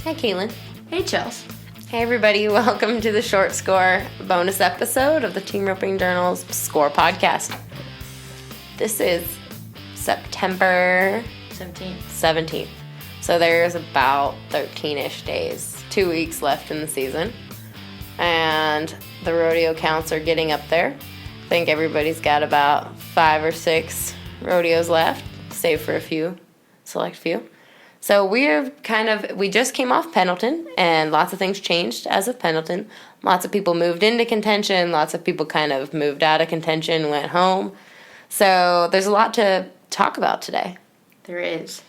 Hi, Caitlin. Hey, Chels. Hey, everybody. Welcome to the Short Score bonus episode of the Team Roping Journal's Score podcast. This is September 17th. So there's about 13-ish days, 2 weeks left in the season. And the rodeo counts are getting up there. I think everybody's got about 5 or 6 rodeos left, save for a few, select few. So we just came off Pendleton, and lots of things changed as of Pendleton. Lots of people moved into contention. Lots of people kind of moved out of contention, went home. So there's a lot to talk about today. There is.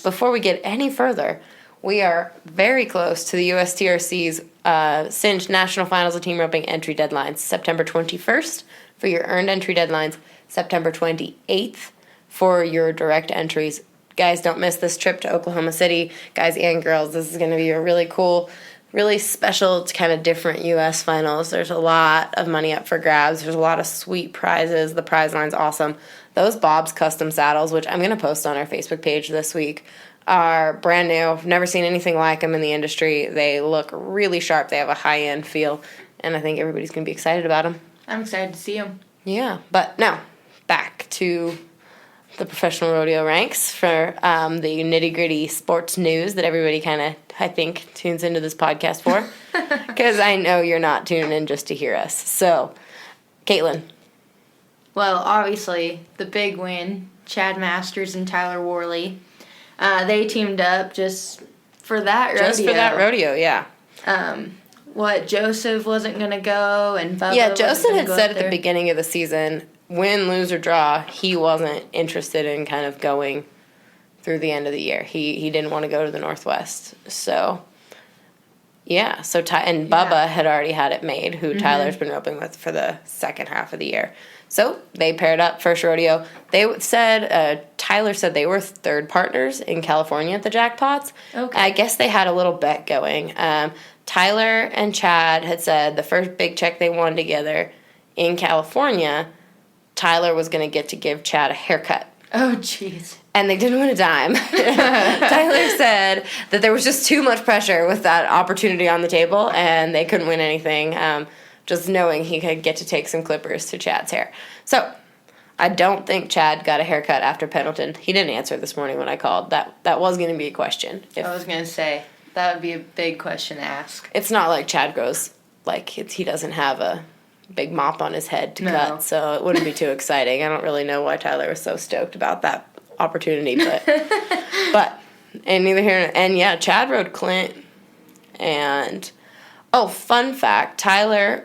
Before we get any further, we are very close to the USTRC's Cinch National Finals of Team Roping entry deadlines. September 21st for your earned entry deadlines. September 28th for your direct entries. Guys, don't miss this trip to Oklahoma City. Guys and girls, this is going to be a really cool, really special, kind of different U.S. finals. There's a lot of money up for grabs. There's a lot of sweet prizes. The prize line's awesome. Those Bob's custom saddles, which I'm going to post on our Facebook page this week, are brand new. I've never seen anything like them in the industry. They look really sharp. They have a high-end feel, and I think everybody's going to be excited about them. I'm excited to see them. Yeah, but now, back to the professional rodeo ranks for the nitty-gritty sports news that everybody kind of, I think, tunes into this podcast for. Because I know you're not tuning in just to hear us. So, Caitlin. Well, obviously, the big win, Chad Masters and Tyler Worley. They teamed up just for that rodeo. Just for that rodeo, yeah. Joseph wasn't going to go, and Bubba Yeah, Joseph had said at there. the beginning of the season, win, lose, or draw, he wasn't interested in kind of going through the end of the year. He didn't want to go to the Northwest. So, yeah. Bubba had already had it made, who Tyler's been roping with for the second half of the year. So, they paired up, first rodeo. They said, Tyler said they were third partners in California at the Jackpots. Okay. I guess they had a little bet going. Tyler and Chad had said the first big check they won together in California, Tyler was going to get to give Chad a haircut. Oh, jeez. And they didn't win a dime. Tyler said that there was just too much pressure with that opportunity on the table, and they couldn't win anything, just knowing he could get to take some clippers to Chad's hair. So, I don't think Chad got a haircut after Pendleton. He didn't answer this morning when I called. That was going to be a question. I was going to say, that would be a big question to ask. It's not like Chad grows, he doesn't have a big mop on his head to cut, so it wouldn't be too exciting. I don't really know why Tyler was so stoked about that opportunity, but and neither here and yeah, Chad rode Clint, and fun fact, Tyler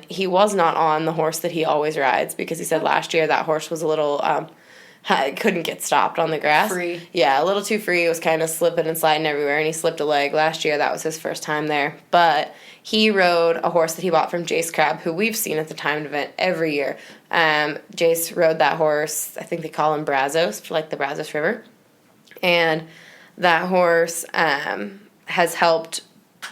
he was not on the horse that he always rides, because he said last year that horse was a little couldn't get stopped on the grass. Free. Yeah, a little too free. It was kind of slipping and sliding everywhere, and he slipped a leg last year. That was his first time there. But he rode a horse that he bought from Jace Crabb, who we've seen at the timed event every year. Jace rode that horse, I think they call him Brazos, for the Brazos River. And that horse has helped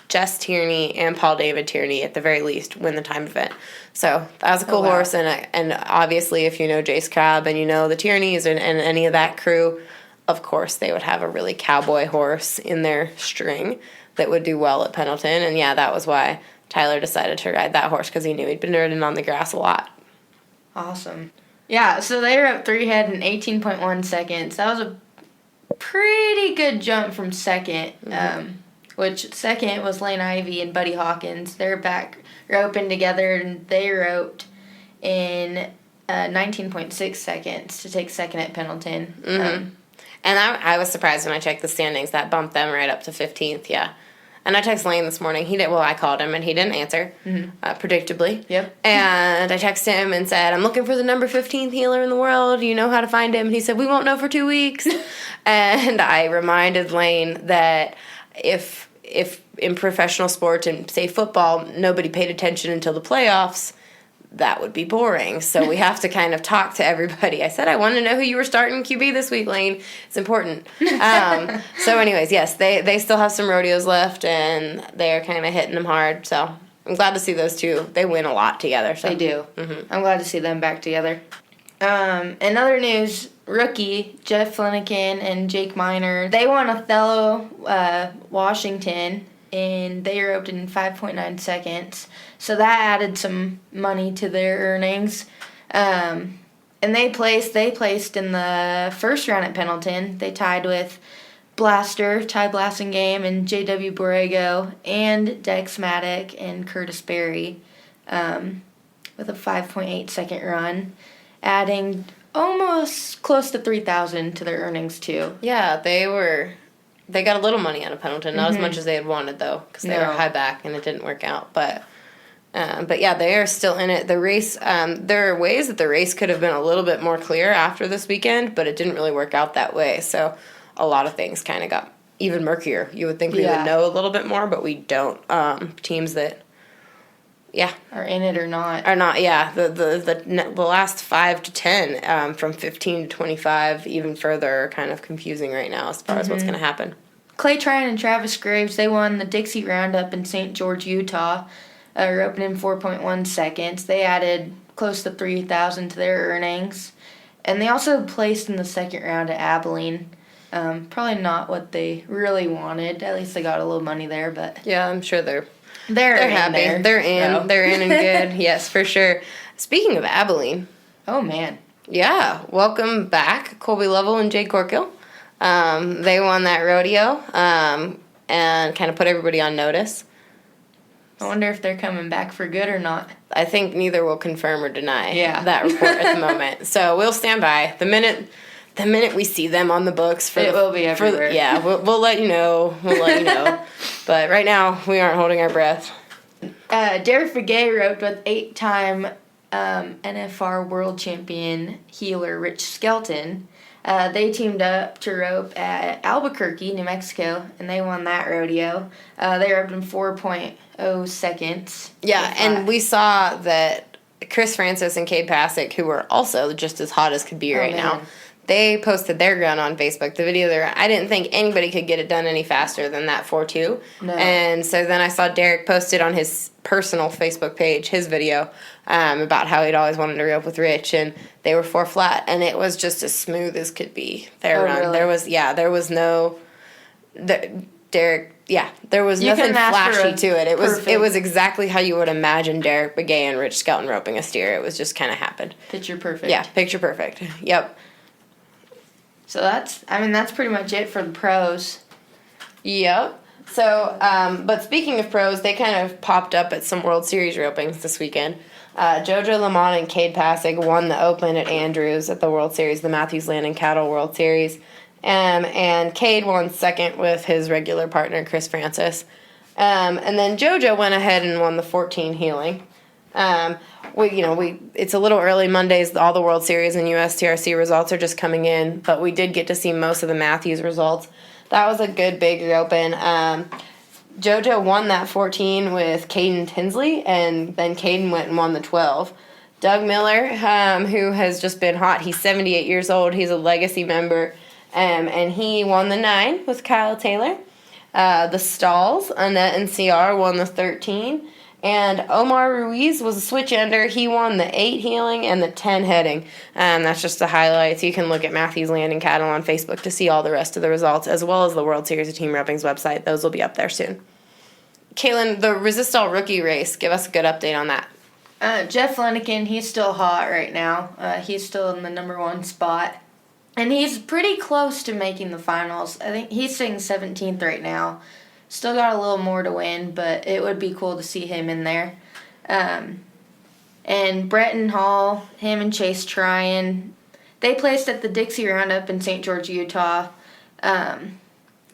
Jess Tierney and Paul David Tierney, at the very least, win the timed event. So that was a cool horse, and obviously if you know Jace Crabb and you know the Tierneys and any of that crew, of course they would have a really cowboy horse in their string that would do well at Pendleton, and yeah, that was why Tyler decided to ride that horse, because he knew he'd been riding on the grass a lot. Awesome. Yeah, so they were up 3 head in 18.1 seconds. That was a pretty good jump from second. Which second was Lane Ivy and Buddy Hawkins. They're back roping together, and they roped in 19.6 seconds to take second at Pendleton. And I was surprised when I checked the standings. That bumped them right up to 15th, yeah. And I texted Lane this morning. I called him, and he didn't answer, predictably. Yep. And I texted him and said, I'm looking for the number 15th healer in the world. Do you know how to find him? And he said, we won't know for 2 weeks. And I reminded Lane that if in professional sports and, say, football, nobody paid attention until the playoffs, that would be boring. So we have to kind of talk to everybody. I said, I want to know who you were starting QB this week, Lane. It's important. So anyways, yes, they still have some rodeos left, and they're kind of hitting them hard. So I'm glad to see those two. They win a lot together. So. They do. I'm glad to see them back together. In other news, rookie Jeff Flanagan and Jake Miner, they won Othello, Washington, and they roped in 5.9 seconds. So that added some money to their earnings. And they placed in the first round at Pendleton. They tied with Blaster, Ty Blasingame, and J.W. Borrego, and Dex Maddock and Curtis Berry with a 5.8 second run, adding almost close to 3,000 to their earnings too. Yeah, they got a little money out of Pendleton, not as much as they had wanted though, because they were high back and it didn't work out. But yeah, they are still in it. The race, there are ways that the race could have been a little bit more clear after this weekend, but it didn't really work out that way. So a lot of things kind of got even murkier. You would think we would know a little bit more, but we don't. Teams that, are in it or not. Are not, yeah. The last 5 to 10, from 15 to 25, even further, are kind of confusing right now as far as what's going to happen. Clay Tryon and Travis Graves, they won the Dixie Roundup in St. George, Utah, roping in 4.1 seconds. They added close to 3,000 to their earnings. And they also placed in the second round at Abilene. Probably not what they really wanted. At least they got a little money there, but yeah, I'm sure they're happy. There. They're in. So. They're in and good. Yes, for sure. Speaking of Abilene. Oh, man. Yeah. Welcome back, Colby Lovell and Jake Corkill. They won that rodeo and kind of put everybody on notice. I wonder if they're coming back for good or not. I think neither will confirm or deny that report at the moment. So we'll stand by. The minute we see them on the books, it will be everywhere. We'll let you know. But right now, we aren't holding our breath. Derek Begay roped with 8-time NFR World Champion heeler Rich Skelton. They teamed up to rope at Albuquerque, New Mexico, and they won that rodeo. They roped in 4.0 seconds. Yeah, and we saw that Chris Francis and Cade Passek, who were also just as hot as could be right now, they posted their run on Facebook. The video there, I didn't think anybody could get it done any faster than that 4.2. No. And so then I saw Derek posted on his personal Facebook page his video about how he'd always wanted to rope with Rich, and they were 4 flat, and it was just as smooth as could be. Their run. Really? There was no Derek. Yeah, there was nothing flashy to it. It was exactly how you would imagine Derek Begay and Rich Skelton roping a steer. It was just kind of happened. Picture perfect. Yeah, picture perfect. Yep. So that's pretty much it for the pros. Yep. So, but speaking of pros, they kind of popped up at some World Series ropings this weekend. JoJo Lamont and Cade Passek won the Open at Andrews at the World Series, the Matthews Land and Cattle World Series. And Cade won second with his regular partner, Chris Francis. And then JoJo went ahead and won the 14 heeling. It's a little early Mondays. All the World Series and USTRC results are just coming in, but we did get to see most of the Matthews results. That was a good big open. JoJo won that 14 with Caden Tinsley, and then Caden went and won the 12. Doug Miller, who has just been hot, he's 78 years old. He's a legacy member, and he won the 9 with Kyle Taylor. The Stalls, Annette and CR, won the 13. And Omar Ruiz was a switch ender. He won the 8 heeling and the 10 heading. That's just the highlights. You can look at Matthews Land and Cattle on Facebook to see all the rest of the results, as well as the World Series of Team Roping's website. Those will be up there soon. Kaylin, the Resistol rookie race, give us a good update on that. Jeff Flanagan, he's still hot right now. He's still in the number 1 spot. And he's pretty close to making the finals. I think he's sitting 17th right now. Still got a little more to win, but it would be cool to see him in there. And Bretton Hall, him and Chase Tryon, they placed at the Dixie Roundup in St. George, Utah. And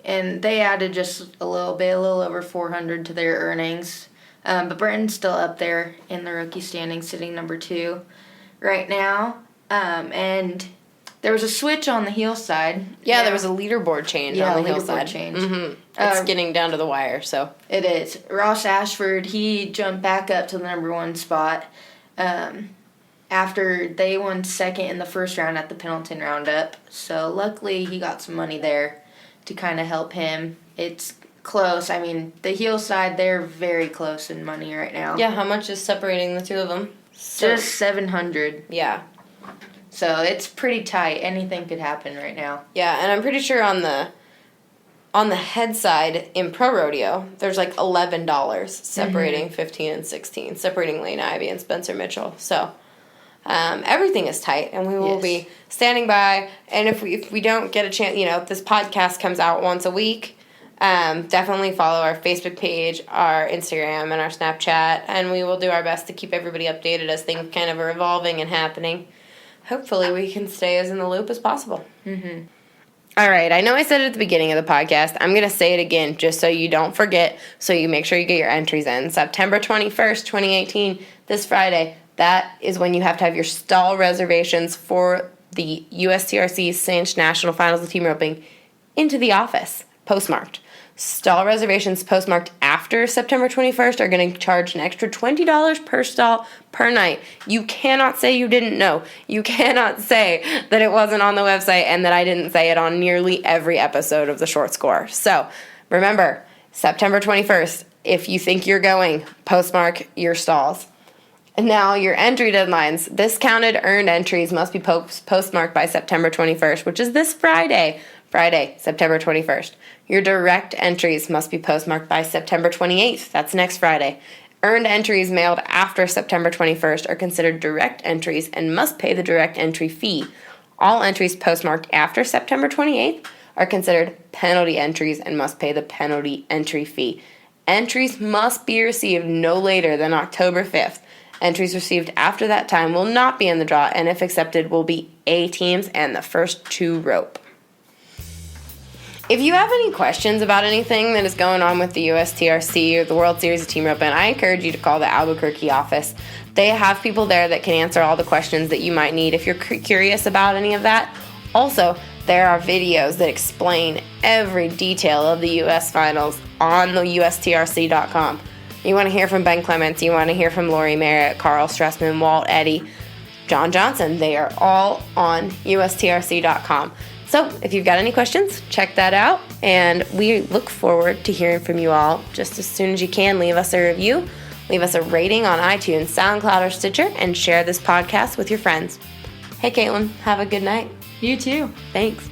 they added just a little over 400 to their earnings. But Bretton's still up there in the rookie standing, sitting number 2 right now. And there was a switch on the heel side. Yeah, there was a leaderboard change on the heel side. Change. Mm-hmm. It's getting down to the wire, so. It is. Ross Ashford, he jumped back up to the number 1 spot after they won second in the first round at the Pendleton Roundup. So luckily he got some money there to kind of help him. It's close. I mean, the heel side, they're very close in money right now. Yeah, how much is separating the two of them? Just $700. Yeah. So it's pretty tight. Anything could happen right now. Yeah, and I'm pretty sure on the head side in pro rodeo, there's like $11 separating 15 and 16, separating Lane Ivy and Spencer Mitchell. So everything is tight, and we will be standing by. And if we don't get a chance, this podcast comes out once a week. Definitely follow our Facebook page, our Instagram, and our Snapchat, and we will do our best to keep everybody updated as things kind of are evolving and happening. Hopefully, we can stay as in the loop as possible. Mm-hmm. All right, I know I said it at the beginning of the podcast. I'm going to say it again just so you don't forget, so you make sure you get your entries in. September 21st, 2018, this Friday, that is when you have to have your stall reservations for the USTRC Cinch National Finals of Team Roping into the office, postmarked. Stall reservations postmarked after September 21st are going to charge an extra $20 per stall per night. You cannot say you didn't know. You cannot say that it wasn't on the website and that I didn't say it on nearly every episode of The Short Score. So remember, September 21st, if you think you're going, postmark your stalls. And now your entry deadlines. Discounted earned entries must be postmarked by September 21st, which is this Friday, September 21st. Your direct entries must be postmarked by September 28th. That's next Friday. Earned entries mailed after September 21st are considered direct entries and must pay the direct entry fee. All entries postmarked after September 28th are considered penalty entries and must pay the penalty entry fee. Entries must be received no later than October 5th. Entries received after that time will not be in the draw, and if accepted, will be A teams and the first two rope. If you have any questions about anything that is going on with the USTRC or the World Series of Team Roping, I encourage you to call the Albuquerque office. They have people there that can answer all the questions that you might need if you're curious about any of that. Also, there are videos that explain every detail of the US Finals on the USTRC.com. You want to hear from Ben Clements, you want to hear from Lori Merritt, Carl Stressman, Walt Eddy, John Johnson. They are all on USTRC.com. So if you've got any questions, check that out. And we look forward to hearing from you all just as soon as you can. Leave us a review, leave us a rating on iTunes, SoundCloud, or Stitcher, and share this podcast with your friends. Hey, Caitlin, have a good night. You too. Thanks.